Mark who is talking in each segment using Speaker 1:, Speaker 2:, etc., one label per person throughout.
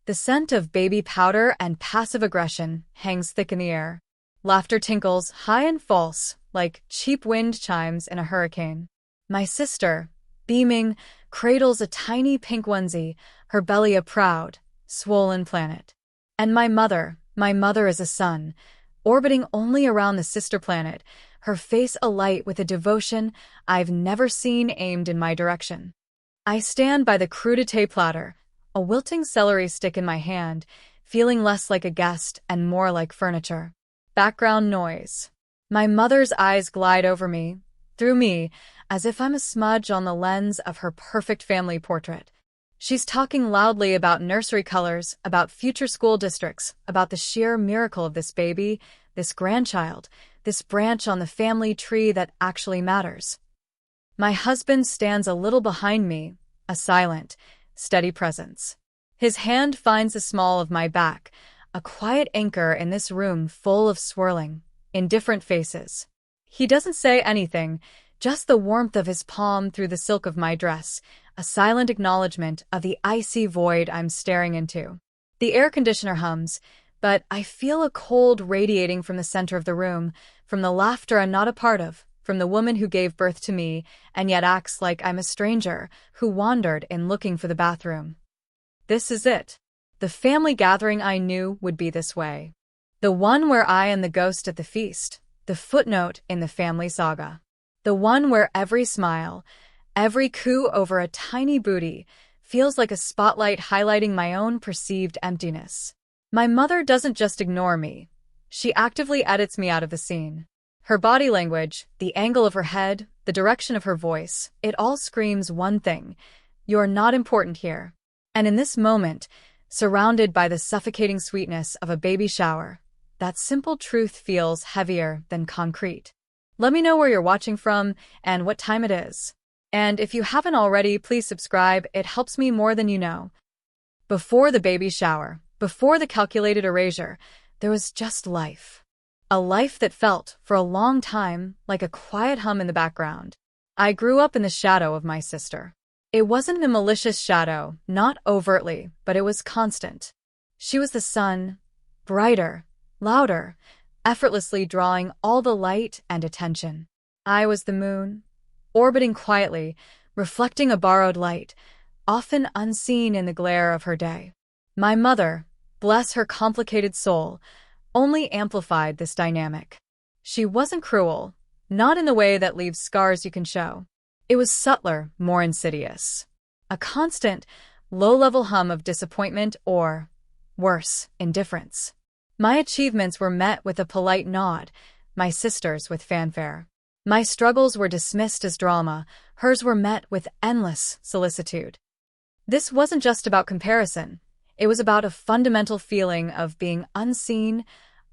Speaker 1: The scent of baby powder and passive aggression hangs thick in the air. Laughter tinkles high and false, like cheap wind chimes in a hurricane. My sister, beaming, cradles a tiny pink onesie, her belly a proud, swollen planet. And my mother is a sun, orbiting only around the sister planet, her face alight with a devotion I've never seen aimed in my direction. I stand by the crudité platter, a wilting celery stick in my hand, feeling less like a guest and more like furniture. Background noise. My mother's eyes glide over me, through me, as if I'm a smudge on the lens of her perfect family portrait. She's talking loudly about nursery colors, about future school districts, about the sheer miracle of this baby, this grandchild, this branch on the family tree that actually matters. My husband stands a little behind me, a silent, steady presence. His hand finds the small of my back, a quiet anchor in this room full of swirling, indifferent faces. He doesn't say anything, just the warmth of his palm through the silk of my dress, a silent acknowledgement of the icy void I'm staring into. The air conditioner hums, but I feel a cold radiating from the center of the room, from the laughter I'm not a part of, from the woman who gave birth to me and yet acts like I'm a stranger who wandered in looking for the bathroom. This is it. The family gathering I knew would be this way. The one where I am the ghost at the feast, the footnote in the family saga. The one where every smile, every coo over a tiny booty, feels like a spotlight highlighting my own perceived emptiness. My mother doesn't just ignore me. She actively edits me out of the scene. Her body language, the angle of her head, the direction of her voice, it all screams one thing: you're not important here. And in this moment, surrounded by the suffocating sweetness of a baby shower, that simple truth feels heavier than concrete. Let me know where you're watching from and what time it is. And if you haven't already, please subscribe. It helps me more than you know. Before the baby shower, before the calculated erasure, there was just life. A life that felt, for a long time, like a quiet hum in the background. I grew up in the shadow of my sister. It wasn't a malicious shadow, not overtly, but it was constant. She was the sun, brighter, louder, effortlessly drawing all the light and attention. I was the moon, orbiting quietly, reflecting a borrowed light, often unseen in the glare of her day. My mother, bless her complicated soul, only amplified this dynamic. She wasn't cruel, not in the way that leaves scars you can show. It was subtler, more insidious. A constant, low-level hum of disappointment or, worse, indifference. My achievements were met with a polite nod, my sister's with fanfare. My struggles were dismissed as drama, hers were met with endless solicitude. This wasn't just about comparison. It was about a fundamental feeling of being unseen,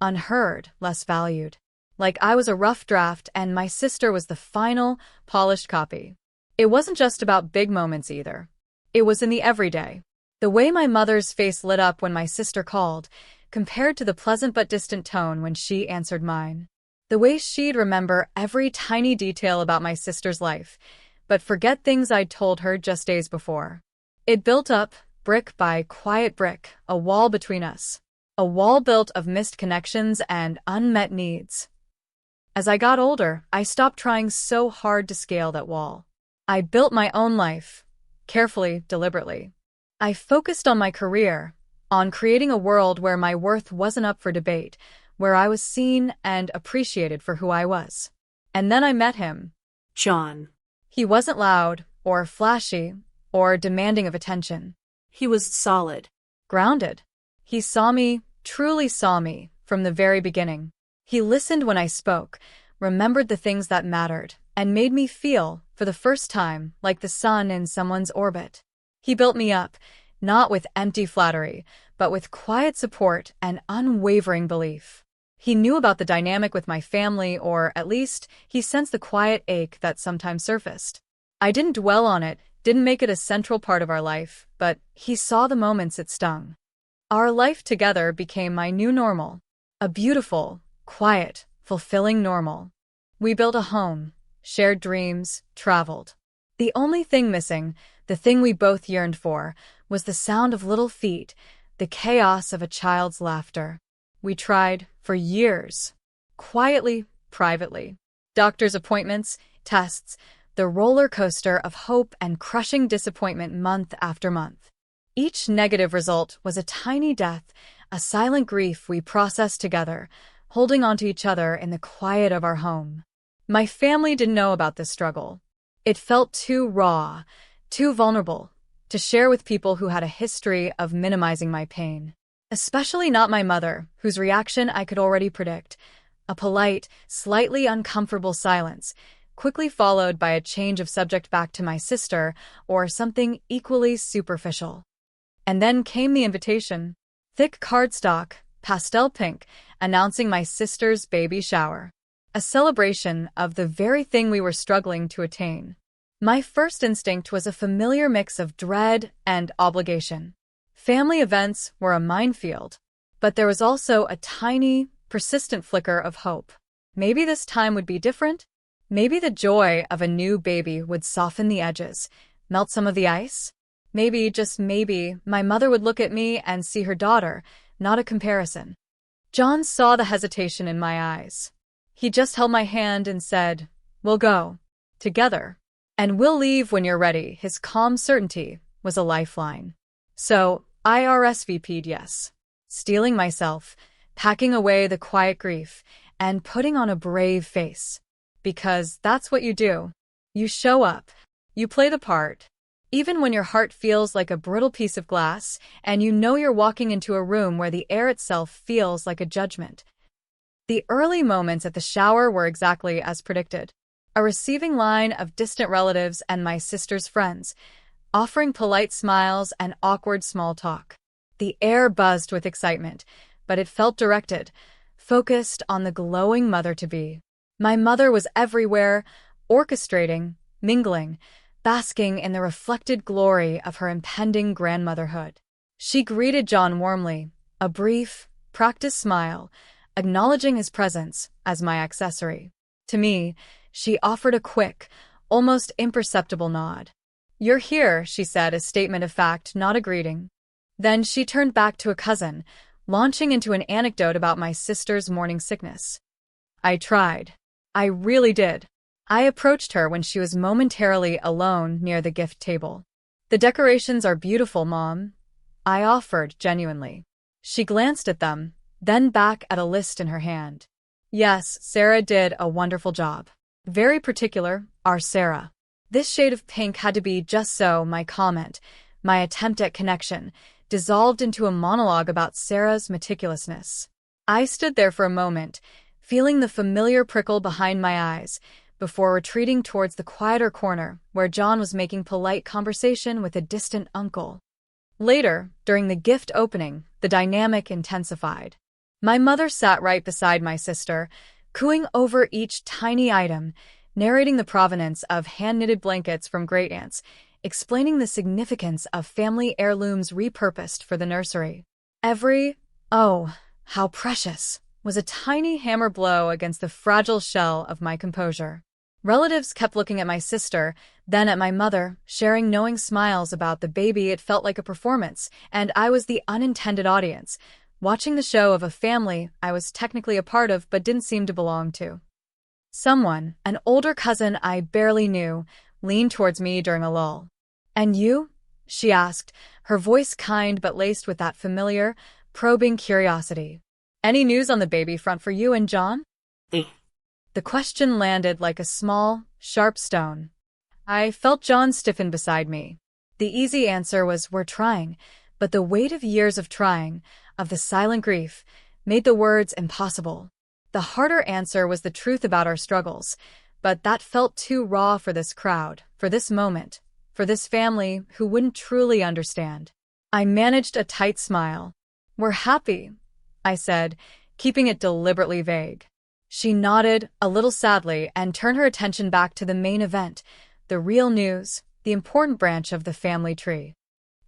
Speaker 1: unheard, less valued. Like I was a rough draft and my sister was the final, polished copy. It wasn't just about big moments either. It was in the everyday. The way my mother's face lit up when my sister called, compared to the pleasant but distant tone when she answered mine. The way she'd remember every tiny detail about my sister's life, but forget things I'd told her just days before. It built up, brick by quiet brick, a wall between us. A wall built of missed connections and unmet needs. As I got older, I stopped trying so hard to scale that wall. I built my own life, carefully, deliberately. I focused on my career, on creating a world where my worth wasn't up for debate, where I was seen and appreciated for who I was. And then I met him.
Speaker 2: John.
Speaker 1: He wasn't loud, or flashy, or demanding of attention.
Speaker 2: He was solid.
Speaker 1: Grounded. He saw me, truly saw me, from the very beginning. He listened when I spoke, remembered the things that mattered, and made me feel, for the first time, like the sun in someone's orbit. He built me up, not with empty flattery, but with quiet support and unwavering belief. He knew about the dynamic with my family, or at least, he sensed the quiet ache that sometimes surfaced. I didn't dwell on it, didn't make it a central part of our life, but he saw the moments it stung. Our life together became my new normal. A beautiful, quiet, fulfilling normal. We built a home, shared dreams, traveled. The only thing missing, the thing we both yearned for, was the sound of little feet, the chaos of a child's laughter. We tried, for years. Quietly, privately. Doctor's appointments, tests, the roller coaster of hope and crushing disappointment month after month. Each negative result was a tiny death, a silent grief we processed together, holding on to each other in the quiet of our home. My family didn't know about this struggle. It felt too raw, too vulnerable, to share with people who had a history of minimizing my pain. Especially not my mother, whose reaction I could already predict. A polite, slightly uncomfortable silence, quickly followed by a change of subject back to my sister or something equally superficial. And then came the invitation. Thick cardstock, pastel pink, announcing my sister's baby shower. A celebration of the very thing we were struggling to attain. My first instinct was a familiar mix of dread and obligation. Family events were a minefield, but there was also a tiny, persistent flicker of hope. Maybe this time would be different? Maybe the joy of a new baby would soften the edges, melt some of the ice? Maybe, just maybe, my mother would look at me and see her daughter, not a comparison. John saw the hesitation in my eyes. He just held my hand and said, "We'll go. Together. And we'll leave when you're ready." His calm certainty was a lifeline. So, I RSVP'd yes. Steeling myself, packing away the quiet grief, and putting on a brave face. Because that's what you do. You show up. You play the part. Even when your heart feels like a brittle piece of glass, and you know you're walking into a room where the air itself feels like a judgment. The early moments at the shower were exactly as predicted. A receiving line of distant relatives and my sister's friends, offering polite smiles and awkward small talk. The air buzzed with excitement, but it felt directed, focused on the glowing mother-to-be. My mother was everywhere, orchestrating, mingling, basking in the reflected glory of her impending grandmotherhood. She greeted John warmly, a brief, practiced smile, acknowledging his presence as my accessory. To me, she offered a quick, almost imperceptible nod. "You're here," she said, a statement of fact, not a greeting. Then she turned back to a cousin, launching into an anecdote about my sister's morning sickness. I tried. I really did. I approached her when she was momentarily alone near the gift table. "The decorations are beautiful, Mom," I offered genuinely. She glanced at them, then back at a list in her hand. Yes, Sarah did a wonderful job. Very particular, our Sarah. This shade of pink had to be just so. My comment, my attempt at connection, dissolved into a monologue about Sarah's meticulousness. I stood there for a moment, feeling the familiar prickle behind my eyes, before retreating towards the quieter corner where John was making polite conversation with a distant uncle. Later, during the gift opening, the dynamic intensified. My mother sat right beside my sister, cooing over each tiny item, narrating the provenance of hand-knitted blankets from great-aunts, explaining the significance of family heirlooms repurposed for the nursery. Every, "oh, how precious," was a tiny hammer blow against the fragile shell of my composure. Relatives kept looking at my sister, then at my mother, sharing knowing smiles about the baby. It felt like a performance, and I was the unintended audience, watching the show of a family I was technically a part of but didn't seem to belong to. Someone, an older cousin I barely knew, leaned towards me during a lull. "And you?" she asked, her voice kind but laced with that familiar, probing curiosity. "Any news on the baby front for you and John?" The question landed like a small, sharp stone. I felt John stiffen beside me. The easy answer was, "We're trying," but the weight of years of trying, of the silent grief, made the words impossible. The harder answer was the truth about our struggles, but that felt too raw for this crowd, for this moment, for this family who wouldn't truly understand. I managed a tight smile. "We're happy," I said, keeping it deliberately vague. She nodded, a little sadly, and turned her attention back to the main event, the real news, the important branch of the family tree.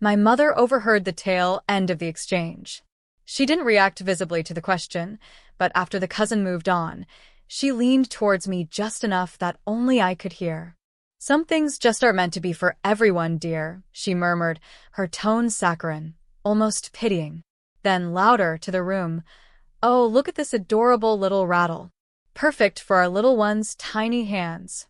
Speaker 1: My mother overheard the tail end of the exchange. She didn't react visibly to the question, but after the cousin moved on, she leaned towards me just enough that only I could hear. "Some things just aren't meant to be for everyone, dear," she murmured, her tone saccharine. almost pitying. Then louder to the room, "Oh, look at this adorable little rattle. Perfect for our little one's tiny hands."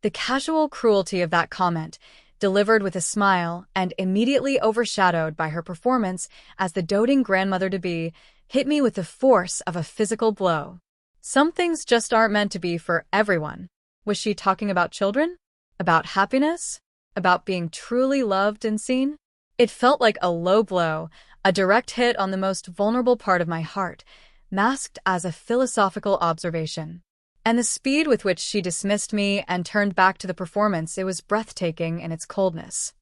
Speaker 1: The casual cruelty of that comment, delivered with a smile and immediately overshadowed by her performance as the doting grandmother-to-be, hit me with the force of a physical blow. Some things just aren't meant to be for everyone. Was she talking about children? About happiness? About being truly loved and seen? It felt like a low blow, a direct hit on the most vulnerable part of my heart, masked as a philosophical observation. And the speed with which she dismissed me and turned back to the performance, it was breathtaking in its coldness.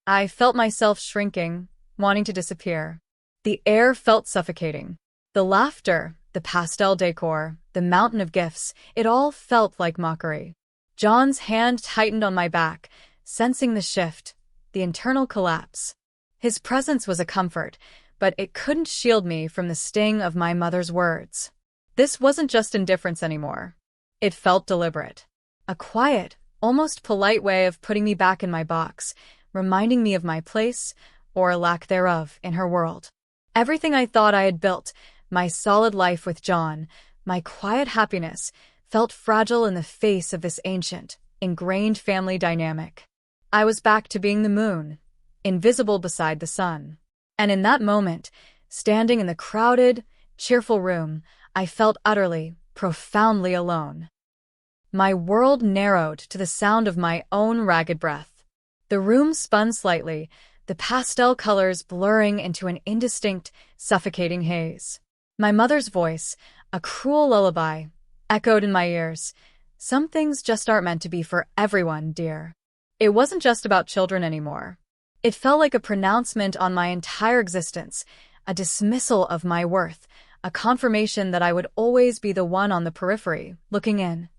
Speaker 1: I felt myself shrinking, wanting to disappear. The air felt suffocating. The laughter, the pastel decor, the mountain of gifts, it all felt like mockery. John's hand tightened on my back, sensing the shift, the internal collapse. His presence was a comfort, but it couldn't shield me from the sting of my mother's words. This wasn't just indifference anymore. It felt deliberate. A quiet, almost polite way of putting me back in my box, reminding me of my place, or lack thereof, in her world. Everything I thought I had built, my solid life with John, my quiet happiness, felt fragile in the face of this ancient, ingrained family dynamic. I was back to being the moon, invisible beside the sun. And in that moment, standing in the crowded, cheerful room, I felt utterly, profoundly alone. My world narrowed to the sound of my own ragged breath. The room spun slightly, the pastel colors blurring into an indistinct, suffocating haze. My mother's voice, a cruel lullaby, echoed in my ears. "Some things just aren't meant to be for everyone, dear." It wasn't just about children anymore. It felt like a pronouncement on my entire existence, a dismissal of my worth, a confirmation that I would always be the one on the periphery, looking in.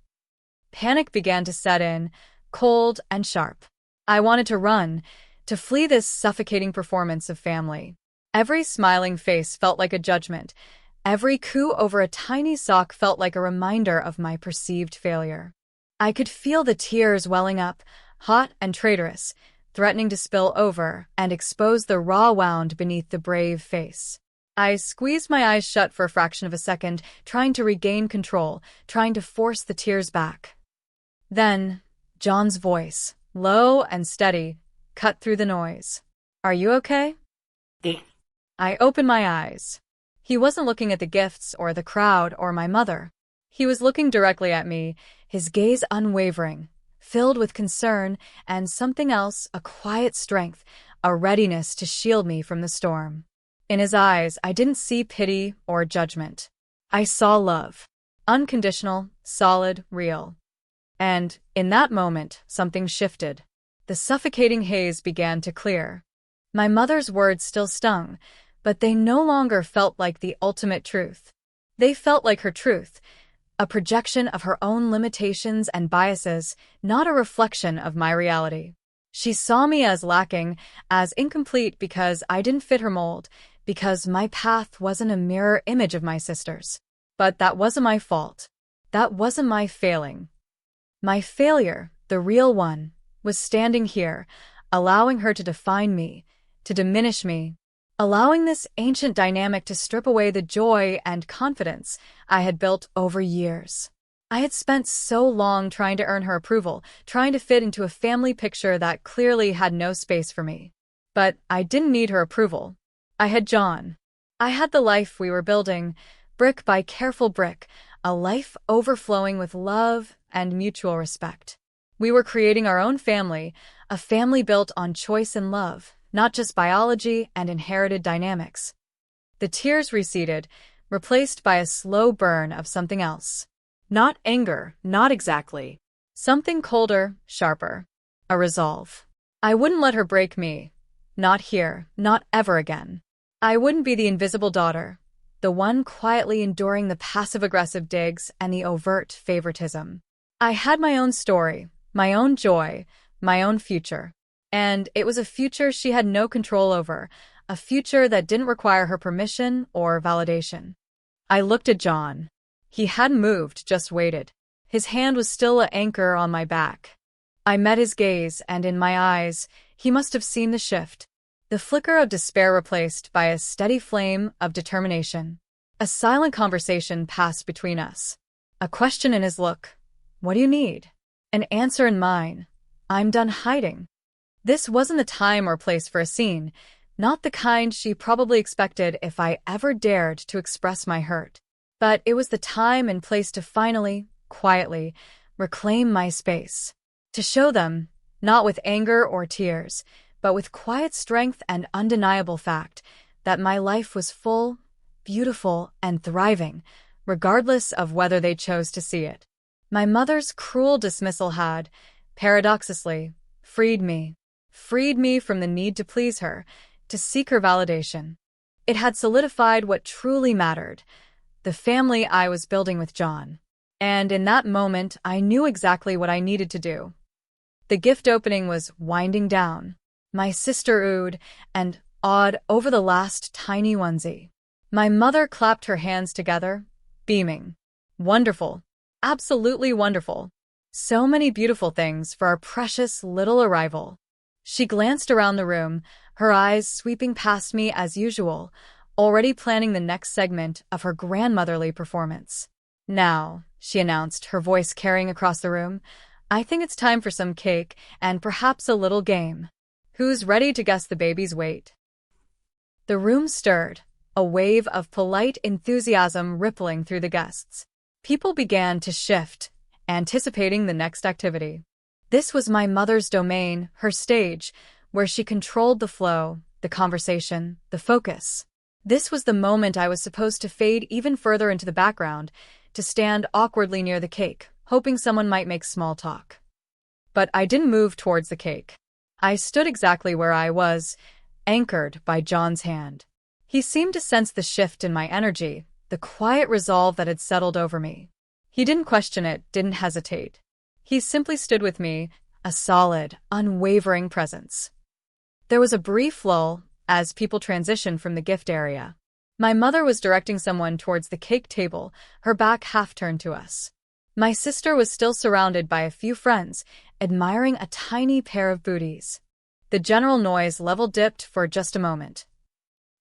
Speaker 1: Panic began to set in, cold and sharp. I wanted to run, to flee this suffocating performance of family. Every smiling face felt like a judgment. Every coo over a tiny sock felt like a reminder of my perceived failure. I could feel the tears welling up, hot and traitorous, threatening to spill over and expose the raw wound beneath the brave face. I squeezed my eyes shut for a fraction of a second, trying to regain control, trying to force the tears back. Then, John's voice, low and steady, cut through the noise. "Are you okay?" I opened my eyes. He wasn't looking at the gifts or the crowd or my mother. He was looking directly at me, his gaze unwavering, filled with concern and something else, a quiet strength, a readiness to shield me from the storm. In his eyes, I didn't see pity or judgment. I saw love. Unconditional, solid, real. And, in that moment, something shifted. The suffocating haze began to clear. My mother's words still stung, but they no longer felt like the ultimate truth. They felt like her truth, a projection of her own limitations and biases, not a reflection of my reality. She saw me as lacking, as incomplete because I didn't fit her mold, because my path wasn't a mirror image of my sister's. But that wasn't my fault. That wasn't my failing. My failure, the real one, was standing here, allowing her to define me, to diminish me, allowing this ancient dynamic to strip away the joy and confidence I had built over years. I had spent so long trying to earn her approval, trying to fit into a family picture that clearly had no space for me. But I didn't need her approval. I had John. I had the life we were building, brick by careful brick, a life overflowing with love and mutual respect. We were creating our own family, a family built on choice and love, not just biology and inherited dynamics. The tears receded, replaced by a slow burn of something else. Not anger, not exactly. Something colder, sharper. A resolve. I wouldn't let her break me. Not here, not ever again. I wouldn't be the invisible daughter, the one quietly enduring the passive-aggressive digs and the overt favoritism. I had my own story, my own joy, my own future. And it was a future she had no control over, a future that didn't require her permission or validation. I looked at John. He hadn't moved, just waited. His hand was still an anchor on my back. I met his gaze, and in my eyes, he must have seen the shift. the flicker of despair replaced by a steady flame of determination. A silent conversation passed between us. A question in his look. What do you need? An answer in mine. I'm done hiding. This wasn't the time or place for a scene, not the kind she probably expected if I ever dared to express my hurt. But it was the time and place to finally, quietly, reclaim my space. To show them, not with anger or tears, but with quiet strength and undeniable fact, that my life was full, beautiful, and thriving, regardless of whether they chose to see it. My mother's cruel dismissal had, paradoxically, freed me from the need to please her, to seek her validation. It had solidified what truly mattered, the family I was building with John. And in that moment, I knew exactly what I needed to do. The gift opening was winding down. My sister oohed and awed over the last tiny onesie. My mother clapped her hands together, beaming. Wonderful. Absolutely wonderful. So many beautiful things for our precious little arrival. She glanced around the room, her eyes sweeping past me as usual, already planning the next segment of her grandmotherly performance. Now, she announced, her voice carrying across the room, I think it's time for some cake and perhaps a little game. Who's ready to guess the baby's weight? The room stirred, a wave of polite enthusiasm rippling through the guests. People began to shift, anticipating the next activity. This was my mother's domain, her stage, where she controlled the flow, the conversation, the focus. This was the moment I was supposed to fade even further into the background, to stand awkwardly near the cake, hoping someone might make small talk. But I didn't move towards the cake. I stood exactly where I was, anchored by John's hand. He seemed to sense the shift in my energy, the quiet resolve that had settled over me. He didn't question it, didn't hesitate. He simply stood with me, a solid, unwavering presence. There was a brief lull as people transitioned from the gift area. My mother was directing someone towards the cake table, her back half turned to us. My sister was still surrounded by a few friends, admiring a tiny pair of booties. The general noise level dipped for just a moment.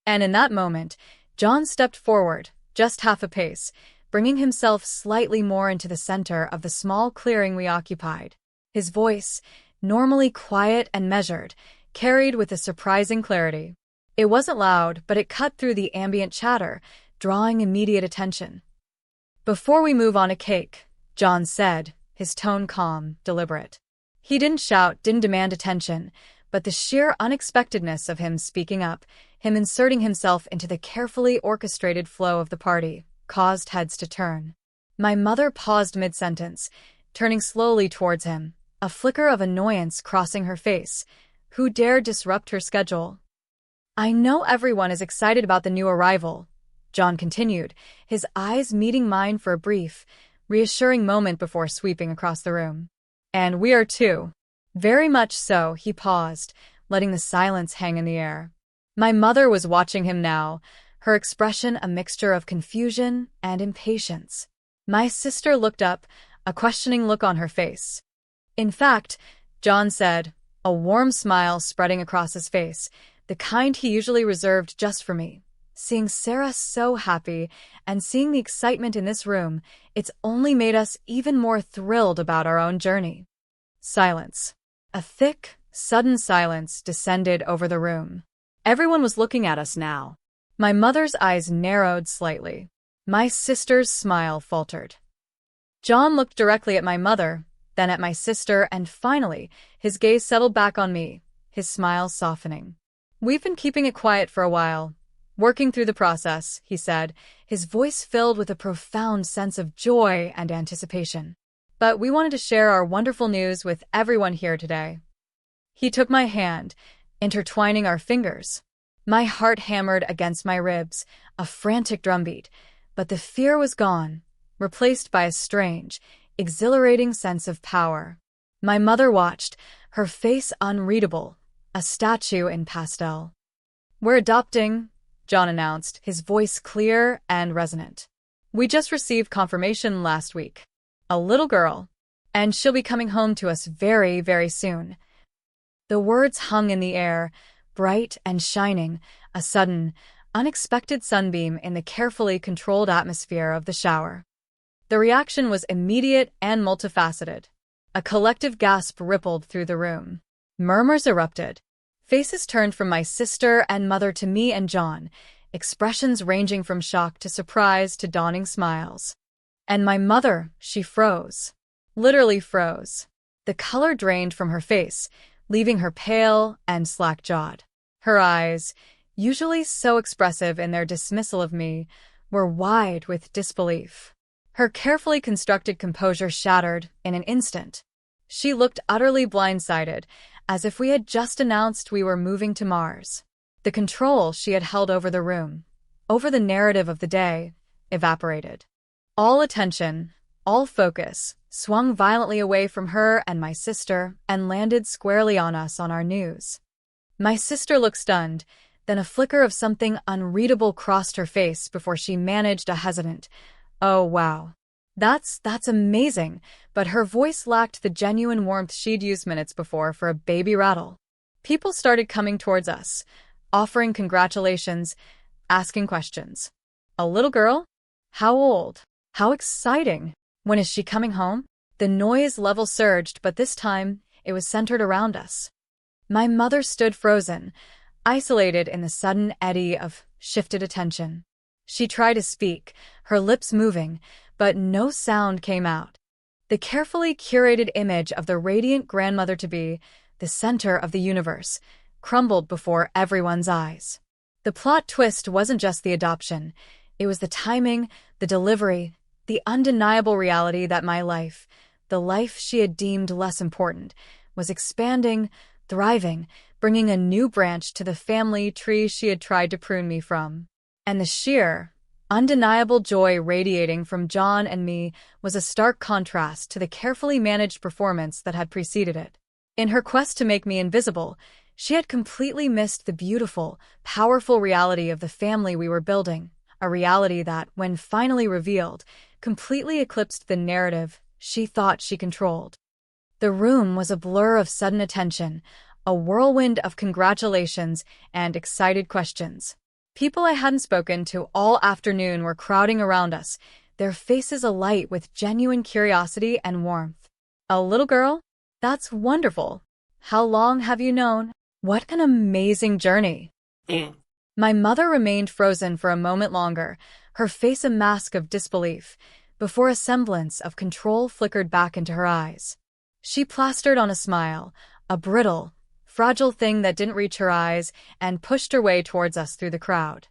Speaker 1: And in that moment, John stepped forward, just half a pace, bringing himself slightly more into the center of the small clearing we occupied. His voice, normally quiet and measured, carried with a surprising clarity. It wasn't loud, but it cut through the ambient chatter, drawing immediate attention. Before we move on to cake, John said, his tone calm, deliberate. He didn't shout, didn't demand attention, but the sheer unexpectedness of him speaking up, him inserting himself into the carefully orchestrated flow of the party, caused heads to turn. My mother paused mid-sentence, turning slowly towards him, a flicker of annoyance crossing her face. Who dared disrupt her schedule? I know everyone is excited about the new arrival, John continued, his eyes meeting mine for a brief, reassuring moment before sweeping across the room. And we are too. Very much so, he paused, letting the silence hang in the air. My mother was watching him now, her expression a mixture of confusion and impatience. My sister looked up, a questioning look on her face. In fact, John said, a warm smile spreading across his face, the kind he usually reserved just for me. Seeing Sarah so happy and seeing the excitement in this room, it's only made us even more thrilled about our own journey. Silence. A thick, sudden silence descended over the room. Everyone was looking at us now. My mother's eyes narrowed slightly. My sister's smile faltered. John looked directly at my mother, then at my sister, and finally, his gaze settled back on me, his smile softening. We've been keeping it quiet for a while, working through the process, he said, his voice filled with a profound sense of joy and anticipation. But we wanted to share our wonderful news with everyone here today. He took my hand, intertwining our fingers. My heart hammered against my ribs, a frantic drumbeat, but the fear was gone, replaced by a strange, exhilarating sense of power. My mother watched, her face unreadable, a statue in pastel. We're adopting, John announced, his voice clear and resonant. We just received confirmation last week. A little girl. And she'll be coming home to us very, very soon. The words hung in the air, bright and shining, a sudden, unexpected sunbeam in the carefully controlled atmosphere of the shower. The reaction was immediate and multifaceted. A collective gasp rippled through the room. Murmurs erupted. Faces turned from my sister and mother to me and John, expressions ranging from shock to surprise to dawning smiles. And my mother, she froze. Literally froze. The color drained from her face, leaving her pale and slack-jawed. Her eyes, usually so expressive in their dismissal of me, were wide with disbelief. Her carefully constructed composure shattered in an instant. She looked utterly blindsided, as if we had just announced we were moving to Mars. The control she had held over the room, over the narrative of the day, evaporated. All attention, all focus, swung violently away from her and my sister and landed squarely on us on our news. My sister looked stunned, then a flicker of something unreadable crossed her face before she managed a hesitant, "Oh, wow. That's amazing," but her voice lacked the genuine warmth she'd used minutes before for a baby rattle. People started coming towards us, offering congratulations, asking questions. "A little girl? How old? How exciting! When is she coming home?" The noise level surged, but this time it was centered around us. My mother stood frozen, isolated in the sudden eddy of shifted attention. She tried to speak, her lips moving, but no sound came out. The carefully curated image of the radiant grandmother-to-be, the center of the universe, crumbled before everyone's eyes. The plot twist wasn't just the adoption. It was the timing, the delivery, the undeniable reality that my life, the life she had deemed less important, was expanding, thriving, bringing a new branch to the family tree she had tried to prune me from. And the sheer, undeniable joy radiating from John and me was a stark contrast to the carefully managed performance that had preceded it. In her quest to make me invisible, she had completely missed the beautiful, powerful reality of the family we were building, a reality that, when finally revealed, completely eclipsed the narrative she thought she controlled. The room was a blur of sudden attention, a whirlwind of congratulations and excited questions. People I hadn't spoken to all afternoon were crowding around us, their faces alight with genuine curiosity and warmth. "A little girl? That's wonderful. How long have you known? What an amazing journey." My mother remained frozen for a moment longer, her face a mask of disbelief, before a semblance of control flickered back into her eyes. She plastered on a smile, a brittle, fragile thing that didn't reach her eyes, and pushed her way towards us through the crowd.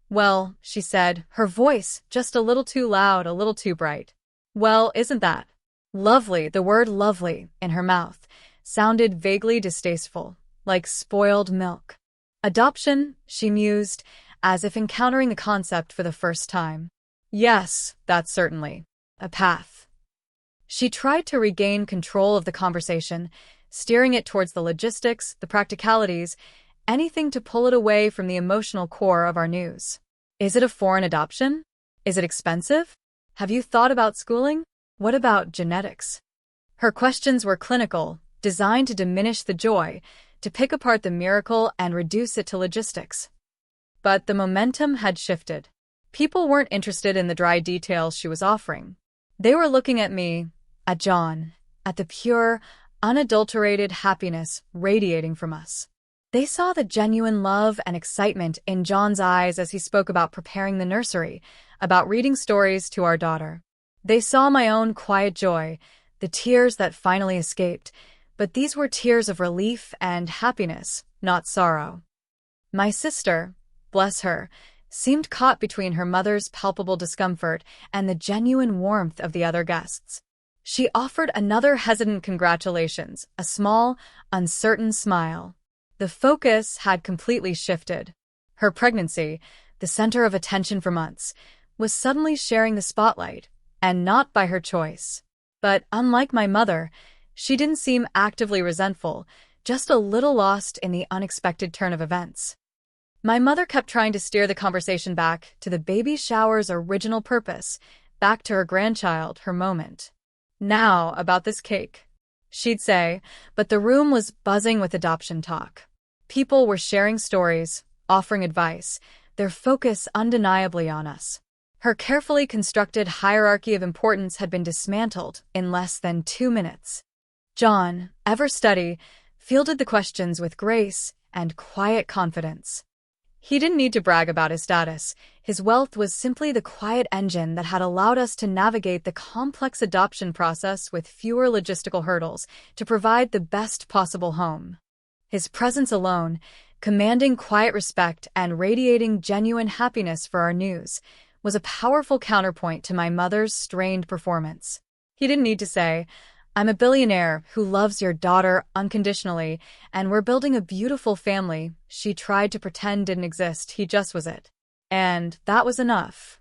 Speaker 1: "Well," she said, her voice just a little too loud, a little too bright. "Well, isn't that lovely?" The word lovely, in her mouth, sounded vaguely distasteful, like spoiled milk. "Adoption," she mused, as if encountering the concept for the first time. "Yes, that's certainly a path." She tried to regain control of the conversation, steering it towards the logistics, the practicalities, anything to pull it away from the emotional core of our news. "Is it a foreign adoption? Is it expensive? Have you thought about schooling? What about genetics?" Her questions were clinical, designed to diminish the joy, to pick apart the miracle and reduce it to logistics. But the momentum had shifted. People weren't interested in the dry details she was offering. They were looking at me, at John, at the pure, unadulterated happiness radiating from us. They saw the genuine love and excitement in John's eyes as he spoke about preparing the nursery, about reading stories to our daughter. They saw my own quiet joy, the tears that finally escaped, but these were tears of relief and happiness, not sorrow. My sister, bless her, seemed caught between her mother's palpable discomfort and the genuine warmth of the other guests. She offered another hesitant congratulations, a small, uncertain smile. The focus had completely shifted. Her pregnancy, the center of attention for months, was suddenly sharing the spotlight, and not by her choice. But unlike my mother, she didn't seem actively resentful, just a little lost in the unexpected turn of events. My mother kept trying to steer the conversation back to the baby shower's original purpose, back to her grandchild, her moment. "Now, about this cake," she'd say, but the room was buzzing with adoption talk. People were sharing stories, offering advice, their focus undeniably on us. Her carefully constructed hierarchy of importance had been dismantled in less than 2 minutes. John, ever steady, fielded the questions with grace and quiet confidence. He didn't need to brag about his status. His wealth was simply the quiet engine that had allowed us to navigate the complex adoption process with fewer logistical hurdles to provide the best possible home. His presence alone, commanding quiet respect and radiating genuine happiness for our news, was a powerful counterpoint to my mother's strained performance. He didn't need to say, "I'm a billionaire who loves your daughter unconditionally, and we're building a beautiful family she tried to pretend didn't exist." He just was it. And that was enough.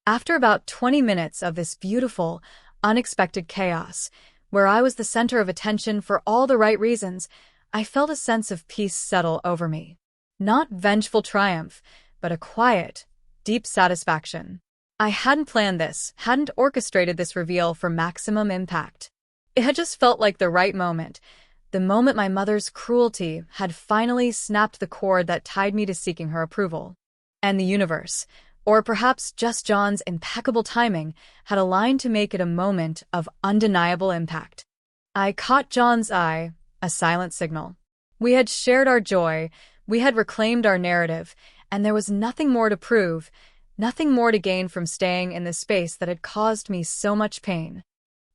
Speaker 1: After about 20 minutes of this beautiful, unexpected chaos, where I was the center of attention for all the right reasons, I felt a sense of peace settle over me. Not vengeful triumph, but a quiet, deep satisfaction. I hadn't planned this, hadn't orchestrated this reveal for maximum impact. It had just felt like the right moment, the moment my mother's cruelty had finally snapped the cord that tied me to seeking her approval. And the universe, or perhaps just John's impeccable timing, had aligned to make it a moment of undeniable impact. I caught John's eye, a silent signal. We had shared our joy, we had reclaimed our narrative, and there was nothing more to prove, nothing more to gain from staying in the space that had caused me so much pain.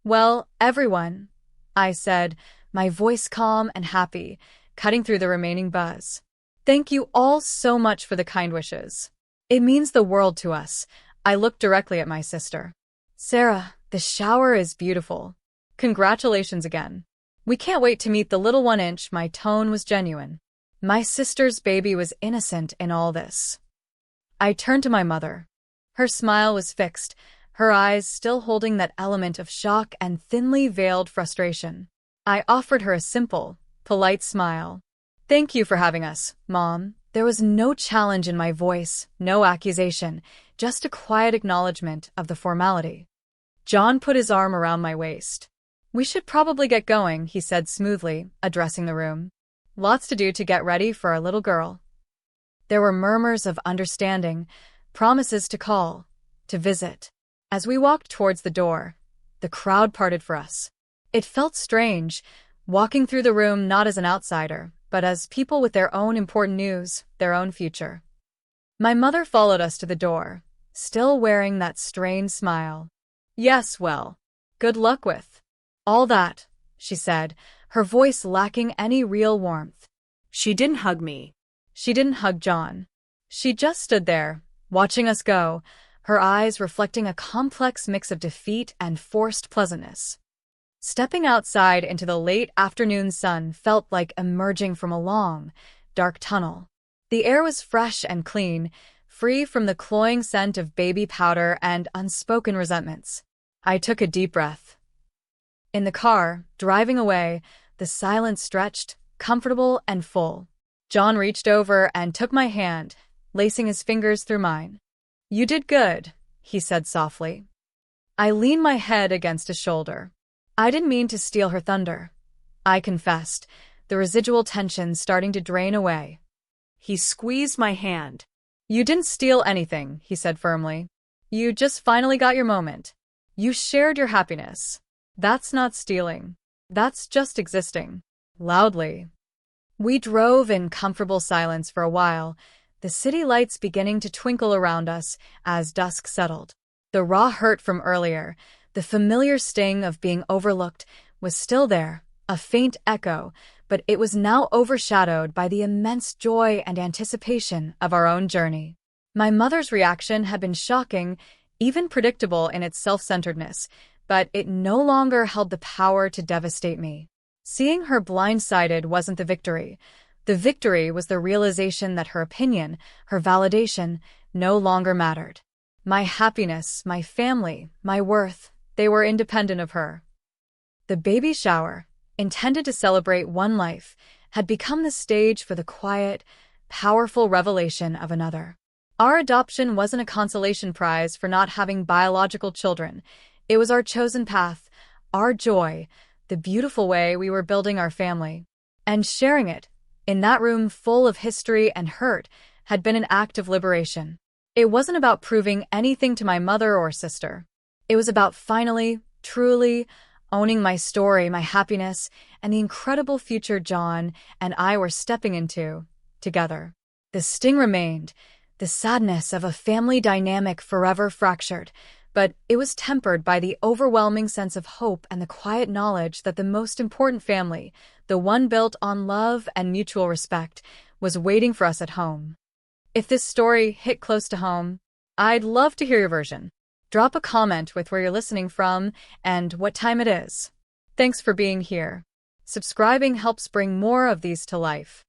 Speaker 1: "Well, everyone," I said, my voice calm and happy, cutting through the remaining buzz. "Thank you all so much for the kind wishes. It means the world to us." I looked directly at my sister. "Sarah, the shower is beautiful. Congratulations again. We can't wait to meet the little 1 inch." My tone was genuine. My sister's baby was innocent in all this. I turned to my mother. Her smile was fixed, her eyes still holding that element of shock and thinly veiled frustration. I offered her a simple, polite smile. "Thank you for having us, Mom." There was no challenge in my voice, no accusation, just a quiet acknowledgement of the formality. John put his arm around my waist. "We should probably get going," he said smoothly, addressing the room. "Lots to do to get ready for our little girl." There were murmurs of understanding, promises to call, to visit. As we walked towards the door, the crowd parted for us. It felt strange, walking through the room not as an outsider, but as people with their own important news, their own future. My mother followed us to the door, still wearing that strained smile. "Yes, well, good luck with all that," she said, her voice lacking any real warmth.
Speaker 2: She didn't hug me.
Speaker 1: She didn't hug John. She just stood there, watching us go, her eyes reflecting a complex mix of defeat and forced pleasantness. Stepping outside into the late afternoon sun felt like emerging from a long, dark tunnel. The air was fresh and clean, free from the cloying scent of baby powder and unspoken resentments. I took a deep breath. In the car, driving away, the silence stretched, comfortable and full. John reached over and took my hand, lacing his fingers through mine. "You did good," he said softly. I leaned my head against his shoulder. I didn't mean to steal her thunder, I confessed, the residual tension starting to drain away.
Speaker 2: He squeezed my hand.
Speaker 1: "You didn't steal anything," he said firmly. "You just finally got your moment. You shared your happiness. That's not stealing. That's just existing." Loudly. We drove in comfortable silence for a while, the city lights beginning to twinkle around us as dusk settled. The raw hurt from earlier, the familiar sting of being overlooked, was still there, a faint echo, but it was now overshadowed by the immense joy and anticipation of our own journey. My mother's reaction had been shocking, even predictable in its self-centeredness, but it no longer held the power to devastate me. Seeing her blindsided wasn't the victory. The victory was the realization that her opinion, her validation, no longer mattered. My happiness, my family, my worth, they were independent of her. The baby shower, intended to celebrate one life, had become the stage for the quiet, powerful revelation of another. Our adoption wasn't a consolation prize for not having biological children. It was our chosen path, our joy, the beautiful way we were building our family. And sharing it, In that room full of history and hurt had been an act of liberation. It wasn't about proving anything to my mother or sister. It was about finally, truly, owning my story, my happiness, and the incredible future John and I were stepping into together. The sting remained, the sadness of a family dynamic forever fractured, but it was tempered by the overwhelming sense of hope and the quiet knowledge that the most important family, the one built on love and mutual respect, was waiting for us at home. If this story hit close to home, I'd love to hear your version. Drop a comment with where you're listening from and what time it is. Thanks for being here. Subscribing helps bring more of these to life.